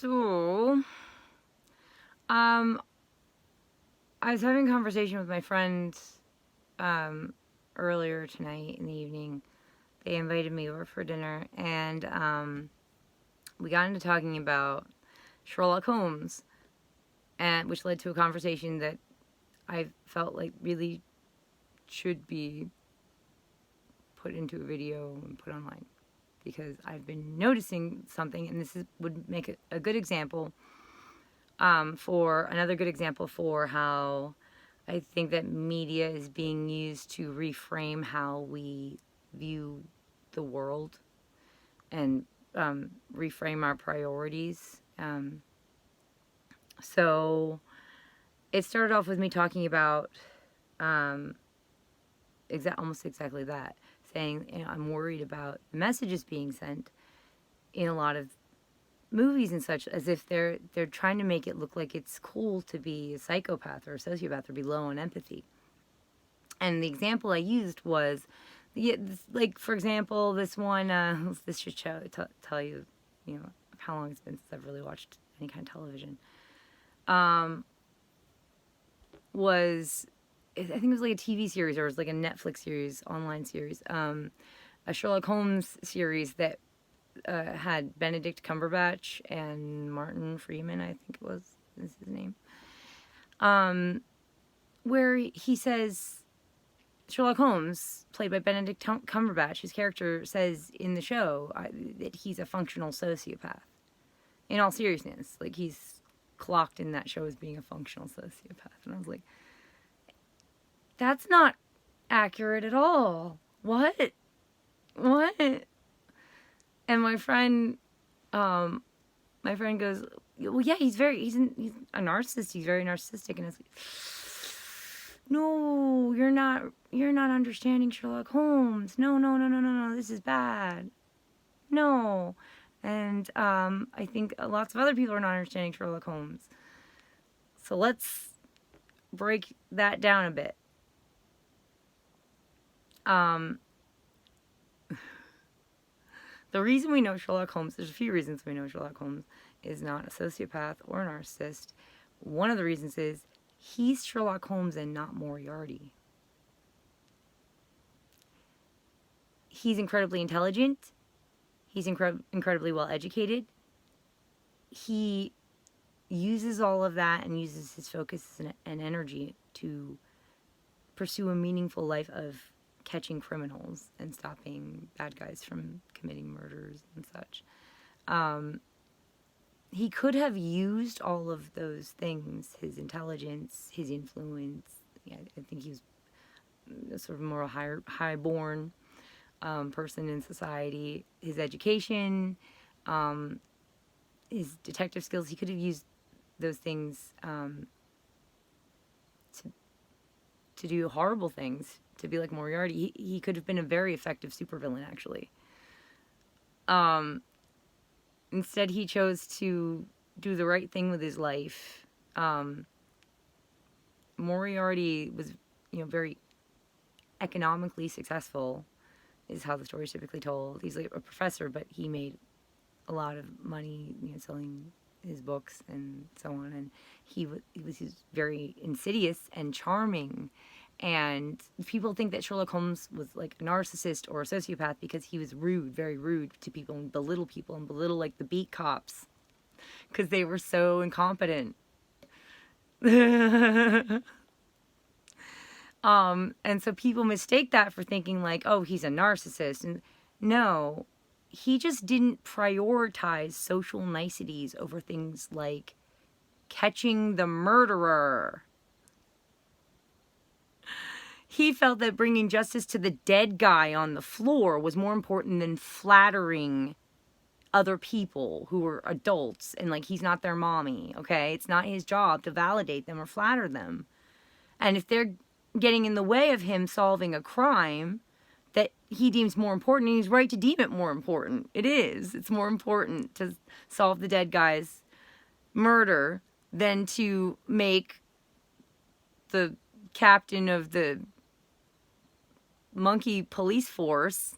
So, um, I was having a conversation with my friends earlier tonight in the evening. They invited me over for dinner, and we got into talking about Sherlock Holmes, and which led to a conversation that I felt like really should be put into a video and put online, because I've been noticing something, and would make a good example, for another good example for how I think that media is being used to reframe how we view the world and reframe our priorities. So it started off with me talking about almost exactly that, saying, I'm worried about the messages being sent in a lot of movies and such, as if they're trying to make it look like it's cool to be a psychopath or a sociopath or be low on empathy. And the example I used was, like, for example, this one, this should tell you, how long it's been since I've really watched any kind of television. I think it was like a TV series, or it was like a Netflix series, online series, a Sherlock Holmes series that had Benedict Cumberbatch and Martin Freeman, I think is his name, where he says, Sherlock Holmes, played by Benedict Cumberbatch, his character says in the show that he's a functional sociopath. In all seriousness, like, he's clocked in that show as being a functional sociopath. And I was like, that's not accurate at all. What? And my friend goes, well, yeah, he's a narcissist. He's very narcissistic. And I was like, no, you're not understanding Sherlock Holmes. No, this is bad. No. And I think lots of other people are not understanding Sherlock Holmes. So let's break that down a bit. The reason we know Sherlock Holmes, there's a few reasons we know Sherlock Holmes is not a sociopath or a narcissist. One of the reasons is he's Sherlock Holmes and not Moriarty. He's incredibly intelligent. He's incredibly well educated. He uses all of that and uses his focus and energy to pursue a meaningful life of catching criminals and stopping bad guys from committing murders and such. He could have used all of those things, his intelligence, his influence. I think he was a sort of more high-born person in society. His education, his detective skills, he could have used those things to do horrible things, to be like Moriarty. He could have been a very effective supervillain, actually. Instead, he chose to do the right thing with his life. Moriarty was, very economically successful, is how the story is typically told. He's like a professor, but he made a lot of money, selling his books and so on. And he was very insidious and charming. And people think that Sherlock Holmes was like a narcissist or a sociopath because he was rude, very rude to people, and belittle like the beat cops because they were so incompetent. And so people mistake that for thinking like, oh, he's a narcissist. And no, he just didn't prioritize social niceties over things like catching the murderer. He felt that bringing justice to the dead guy on the floor was more important than flattering other people who were adults, and like, he's not their mommy, okay? It's not his job to validate them or flatter them. And if they're getting in the way of him solving a crime that he deems more important, and he's right to deem it more important. It is. It's more important to solve the dead guy's murder than to make the captain of the monkey police force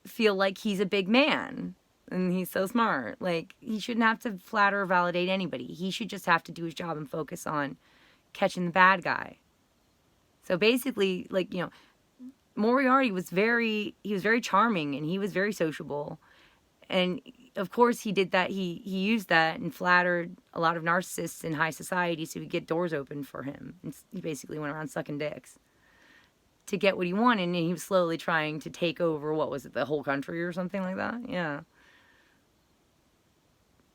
feel like he's a big man. and he's so smart. Like, he shouldn't have to flatter or validate anybody. He should just have to do his job and focus on catching the bad guy. So basically, like, you know, Moriarty was very charming, and he was very sociable. And of course he did that. He used that and flattered a lot of narcissists in high society so he'd get doors open for him. And he basically went around sucking dicks to get what he wanted, and he was slowly trying to take over, what was it, the whole country or something like that? Yeah.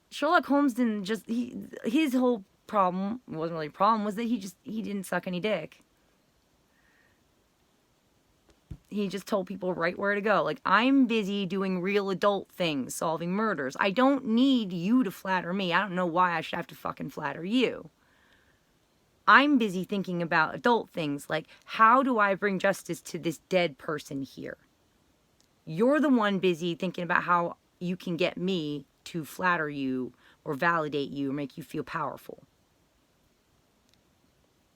Sherlock Holmes didn't just, his whole problem, it wasn't really a problem, was that he didn't suck any dick. He just told people right where to go. Like, I'm busy doing real adult things, solving murders. I don't need you to flatter me. I don't know why I should have to fucking flatter you. I'm busy thinking about adult things, like, how do I bring justice to this dead person here? You're the one busy thinking about how you can get me to flatter you or validate you or make you feel powerful.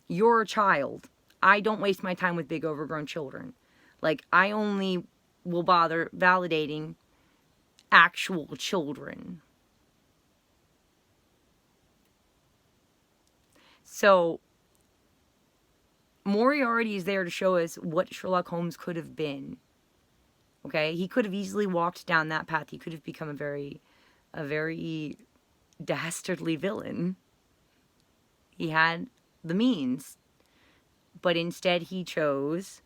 You're a child. I don't waste my time with big overgrown children. Like, I only will bother validating actual children. So, Moriarty is there to show us what Sherlock Holmes could have been. Okay? He could have easily walked down that path. He could have become a very dastardly villain. He had the means. But instead he chose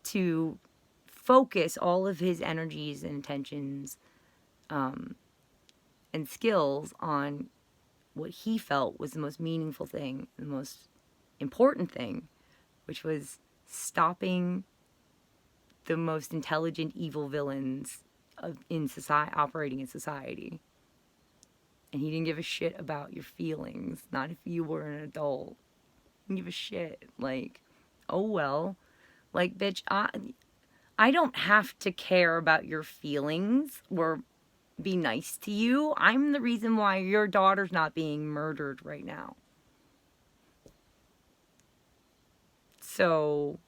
to focus all of his energies and attentions and skills on what he felt was the most meaningful thing, the most important thing, which was stopping the most intelligent evil villains in society, operating in society. And he didn't give a shit about your feelings, not if you were an adult. He didn't give a shit. Like, oh well. Like, bitch, I don't have to care about your feelings or be nice to you. I'm the reason why your daughter's not being murdered right now. So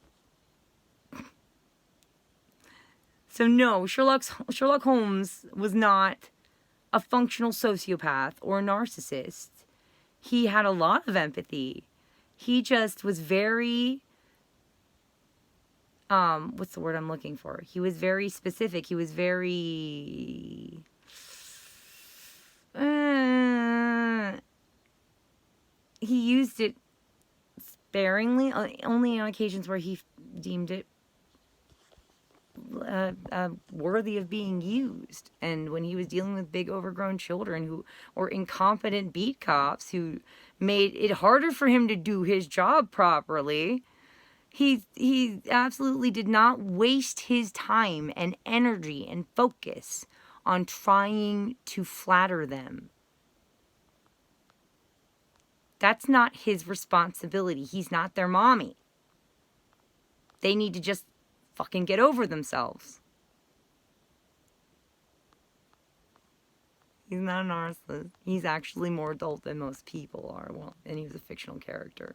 no, Sherlock Holmes was not a functional sociopath or a narcissist. He had a lot of empathy. He just was very, what's the word I'm looking for? He was very specific. He was very, he used it sparingly, only on occasions where he deemed it worthy of being used. And when he was dealing with big overgrown children or incompetent beat cops who made it harder for him to do his job properly, he absolutely did not waste his time and energy and focus on trying to flatter them. That's not his responsibility. He's not their mommy. They need to just fucking get over themselves. He's not a narcissist. He's actually more adult than most people are. Well, and he was a fictional character.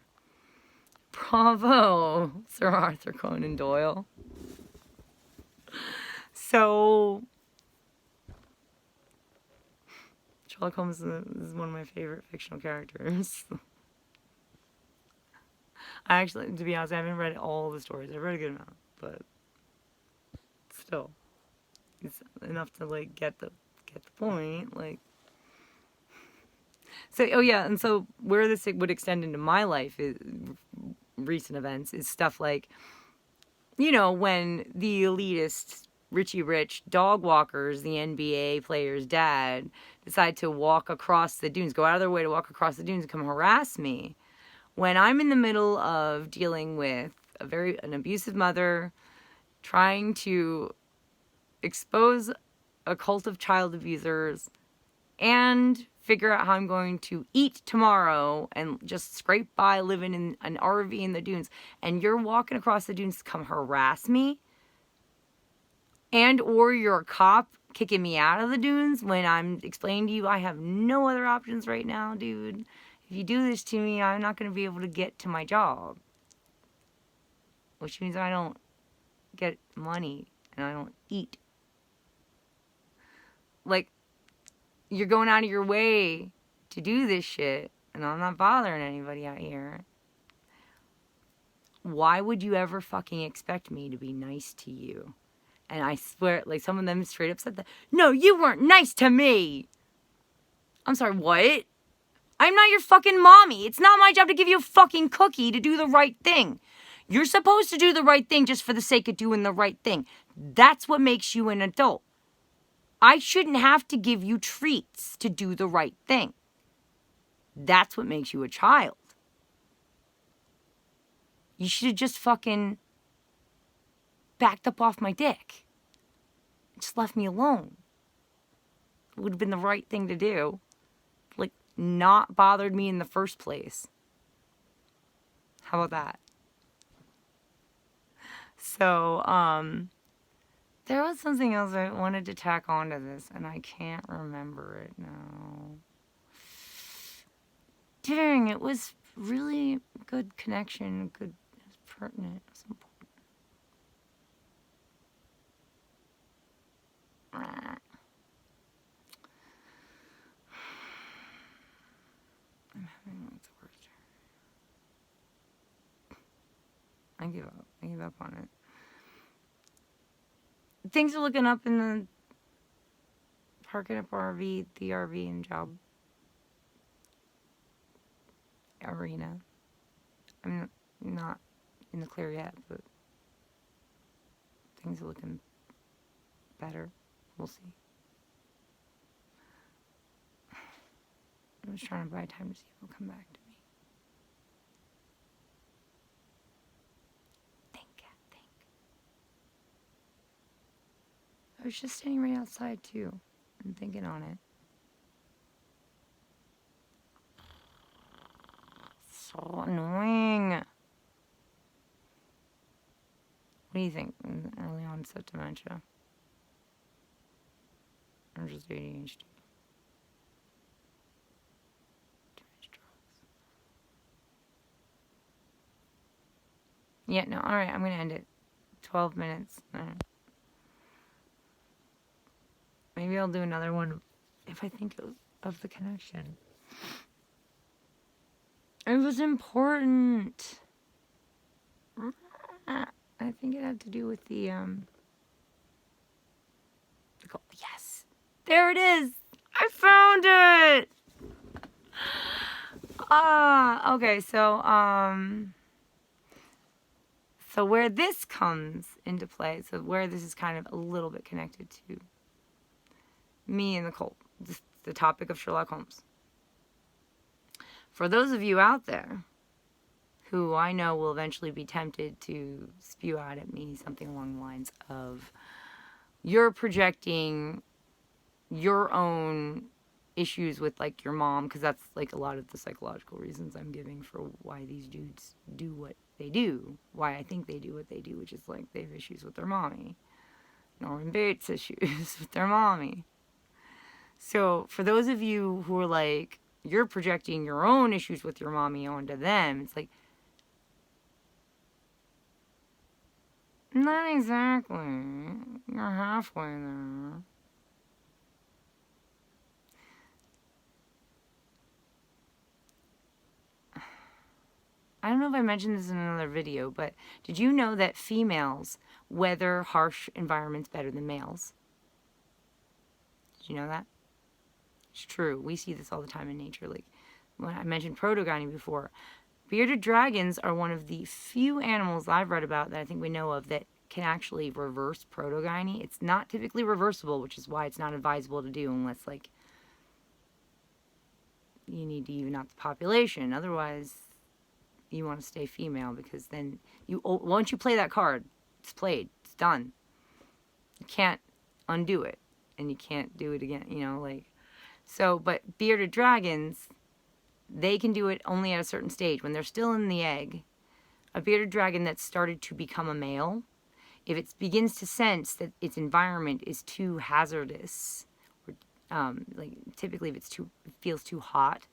Bravo, Sir Arthur Conan Doyle. So, Sherlock Holmes is one of my favorite fictional characters. I actually, to be honest, I haven't read all the stories. I've read a good amount, but still, it's enough to like get the point. Like, so, oh yeah, and so where this would extend into my life is recent events is stuff like, you know, when the elitist Richie Rich dog walkers, the NBA player's dad, decide to walk across the dunes, go out of their way to walk across the dunes and come harass me. When I'm in the middle of dealing with an abusive mother, trying to expose a cult of child abusers, and figure out how I'm going to eat tomorrow and just scrape by living in an RV in the dunes, and you're walking across the dunes to come harass me, and or you're a cop kicking me out of the dunes when I'm explaining to you I have no other options right now, dude. If you do this to me, I'm not going to be able to get to my job. Which means I don't get money and I don't eat. Like, you're going out of your way to do this shit, and I'm not bothering anybody out here. Why would you ever fucking expect me to be nice to you? And I swear, like, some of them straight up said that. No, you weren't nice to me. I'm sorry, what? I'm not your fucking mommy. It's not my job to give you a fucking cookie to do the right thing. You're supposed to do the right thing just for the sake of doing the right thing. That's what makes you an adult. I shouldn't have to give you treats to do the right thing. That's what makes you a child. You should have just fucking backed up off my dick. Just left me alone. It would have been the right thing to do. Like, not bothered me in the first place. How about that? So, there was something else I wanted to tack onto this, and I can't remember it now. Dang, it was really good connection, good, it was pertinent, it was important. I'm having like the worst. I give up. I give up on it. Things are looking up in the parking up RV, the RV and job arena. I'm not in the clear yet, but things are looking better. We'll see. I was trying to buy time to see if it'll come back to me. Think. I was just standing right outside too and thinking on it. So annoying. What do you think? Early onset dementia? Or just ADHD? Too much drugs. Yeah, no, alright, I'm gonna end it. 12 minutes. Alright. Maybe I'll do another one if I think of the connection. It was important. I think it had to do with the goal. Yes. There it is. I found it. Okay, so where this comes into play, so where this is kind of a little bit connected to me and the cult, the topic of Sherlock Holmes. For those of you out there who I know will eventually be tempted to spew out at me something along the lines of, you're projecting your own issues with, like, your mom, because that's, like, a lot of the psychological reasons I'm giving for why these dudes do what they do, why I think they do what they do, which is, like, they have issues with their mommy. Norman Bates issues with their mommy. So, for those of you who are like, you're projecting your own issues with your mommy onto them, it's like, not exactly. You're halfway there. I don't know if I mentioned this in another video, but did you know that females weather harsh environments better than males? Did you know that? It's true. We see this all the time in nature. Like, when I mentioned protogyny before, bearded dragons are one of the few animals I've read about that I think we know of that can actually reverse protogyny. It's not typically reversible, which is why it's not advisable to do unless, like, you need to even out the population. Otherwise, you want to stay female, because then once you play that card, it's played. It's done. You can't undo it, and you can't do it again, you know, like. So, but bearded dragons, they can do it only at a certain stage. When they're still in the egg, a bearded dragon that's started to become a male, if it begins to sense that its environment is too hazardous, or like typically if it feels too hot,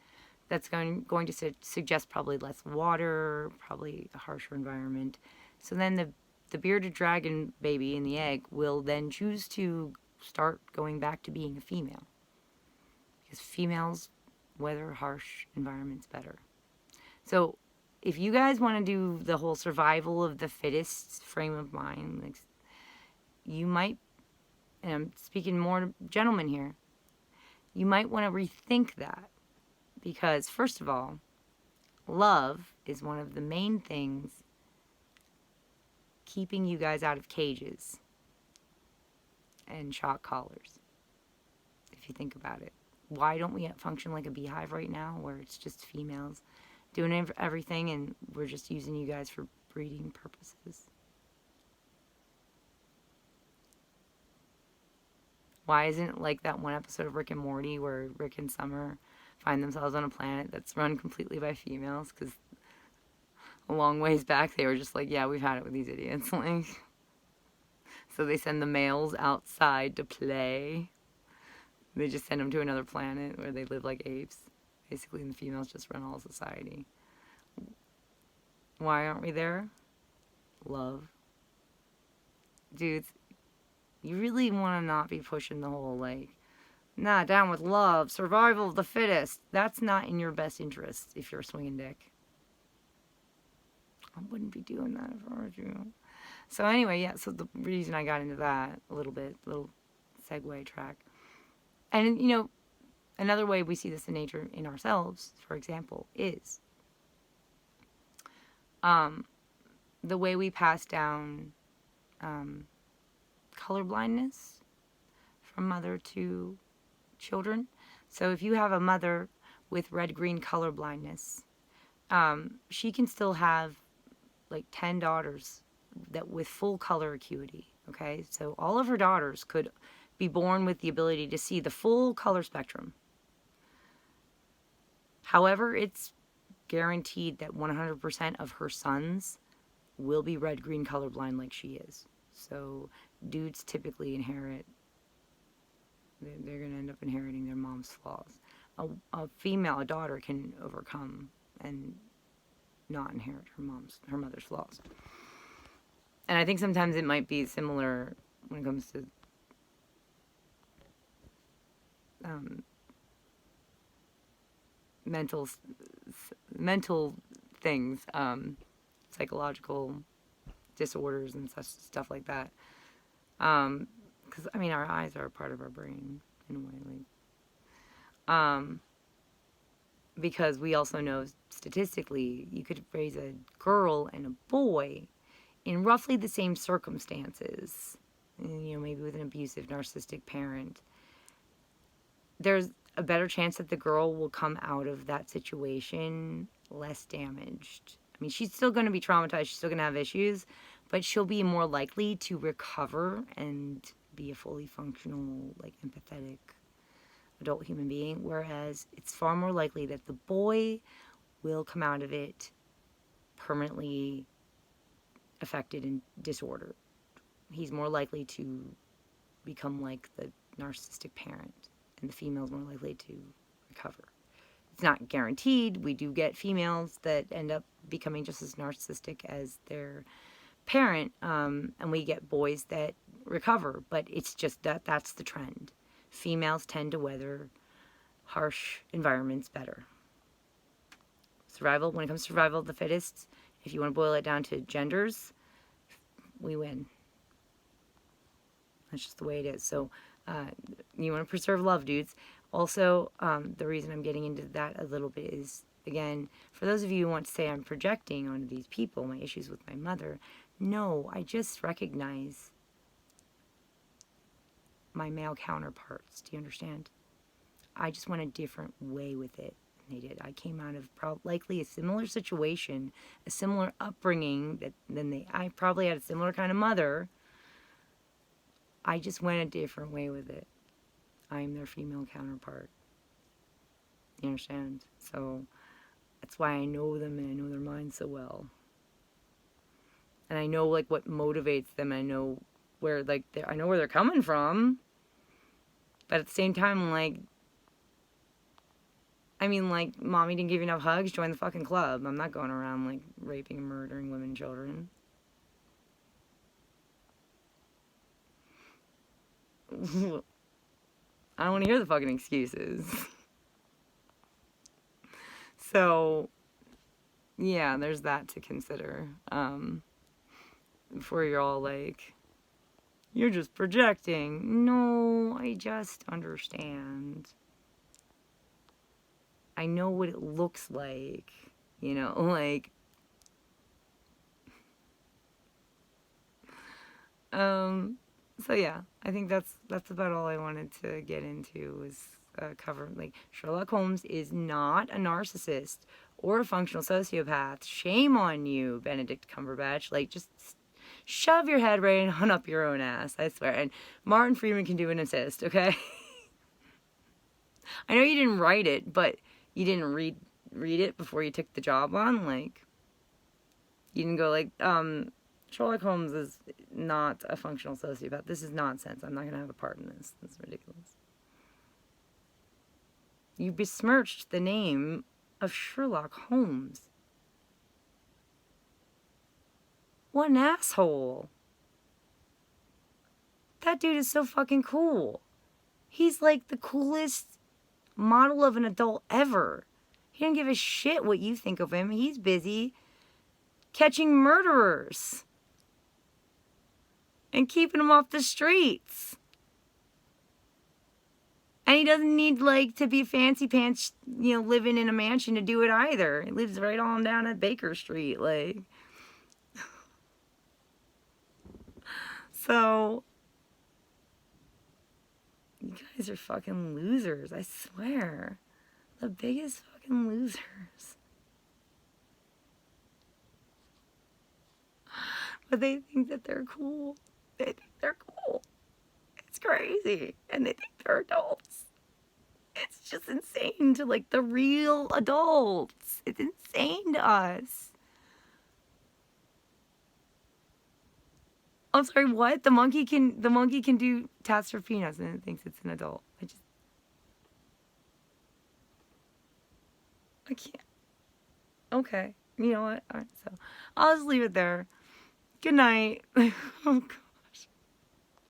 that's going to suggest probably less water, probably a harsher environment. So then the bearded dragon baby in the egg will then choose to start going back to being a female. Because females weather harsh environments better. So if you guys want to do the whole survival of the fittest frame of mind, like, you might, and I'm speaking more to gentlemen here, you might want to rethink that. Because first of all, love is one of the main things keeping you guys out of cages and shock collars, if you think about it. Why don't we function like a beehive right now, where it's just females doing everything and we're just using you guys for breeding purposes? Why isn't it like that one episode of Rick and Morty where Rick and Summer find themselves on a planet that's run completely by females? Because a long ways back they were just like, yeah, we've had it with these idiots. Like, so they send the males outside to play. They just send them to another planet where they live like apes, basically, and the females just run all society. Why aren't we there? Love. Dudes, you really want to not be pushing the whole, like, nah, down with love, survival of the fittest. That's not in your best interest if you're a swinging dick. I wouldn't be doing that if I were you. So anyway, yeah, so the reason I got into that a little segue track. And, you know, another way we see this in nature in ourselves, for example, is the way we pass down color blindness from mother to children. So if you have a mother with red-green color blindness, she can still have like 10 daughters that with full color acuity, okay? So all of her daughters could be born with the ability to see the full color spectrum. However, it's guaranteed that 100% of her sons will be red-green colorblind like she is. So dudes typically inherit, they're going to end up inheriting their mom's flaws. A female, a daughter, can overcome and not inherit her mother's flaws. And I think sometimes it might be similar when it comes to mental things, psychological disorders and stuff like that. Because I mean, our eyes are a part of our brain in a way, like. Because we also know statistically, you could raise a girl and a boy in roughly the same circumstances, you know, maybe with an abusive, narcissistic parent. There's a better chance that the girl will come out of that situation less damaged. I mean, she's still going to be traumatized, she's still going to have issues, but she'll be more likely to recover and be a fully functional, like, empathetic adult human being, whereas it's far more likely that the boy will come out of it permanently affected and disordered. He's more likely to become like the narcissistic parent, and the female's more likely to recover. It's not guaranteed. We do get females that end up becoming just as narcissistic as their parent, and we get boys that recover, but it's just that's the trend. Females tend to weather harsh environments better. Survival, when it comes to survival of the fittest, if you want to boil it down to genders, we win. That's just the way it is. So you want to preserve love, dudes. Also, the reason I'm getting into that a little bit is, again, for those of you who want to say I'm projecting onto these people my issues with my mother, no, I just recognize my male counterparts. Do you understand? I just went a different way with it than they did. I came out of likely a similar situation, a similar upbringing I probably had a similar kind of mother. I just went a different way with it. I'm their female counterpart. You understand? So that's why I know them and I know their minds so well. And I know like what motivates them. I know where I know where they're coming from. But at the same time, like, I mean, like, mommy didn't give you enough hugs, join the fucking club. I'm not going around, like, raping and murdering women and children. I don't want to hear the fucking excuses. So, yeah, there's that to consider. Before you're all like, you're just projecting. No, I just understand. I know what it looks like. You know, like, so yeah, I think that's about all I wanted to get into was cover, like, Sherlock Holmes is not a narcissist or a functional sociopath. Shame on you, Benedict Cumberbatch. Like, just shove your head right on up your own ass, I swear. And Martin Freeman can do an assist, okay? I know you didn't write it, but you didn't read it before you took the job on. Like, you didn't go like, Sherlock Holmes is not a functional sociopath. This is nonsense. I'm not going to have a part in this. This is ridiculous. You besmirched the name of Sherlock Holmes. What an asshole. That dude is so fucking cool. He's like the coolest model of an adult ever. He don't give a shit what you think of him. He's busy catching murderers and keeping them off the streets. And he doesn't need, like, to be fancy pants, you know, living in a mansion to do it either. He lives right on down at Baker Street, like. So, you guys are fucking losers, I swear. The biggest fucking losers. But they think that they're cool. They think they're cool. It's crazy. And they think they're adults. It's just insane to, like, the real adults. It's insane to us. I'm sorry, what? The monkey can do tasks for peanuts and it thinks it's an adult. I can't. Okay. You know what? All right, so I'll just leave it there. Good night. Oh, God.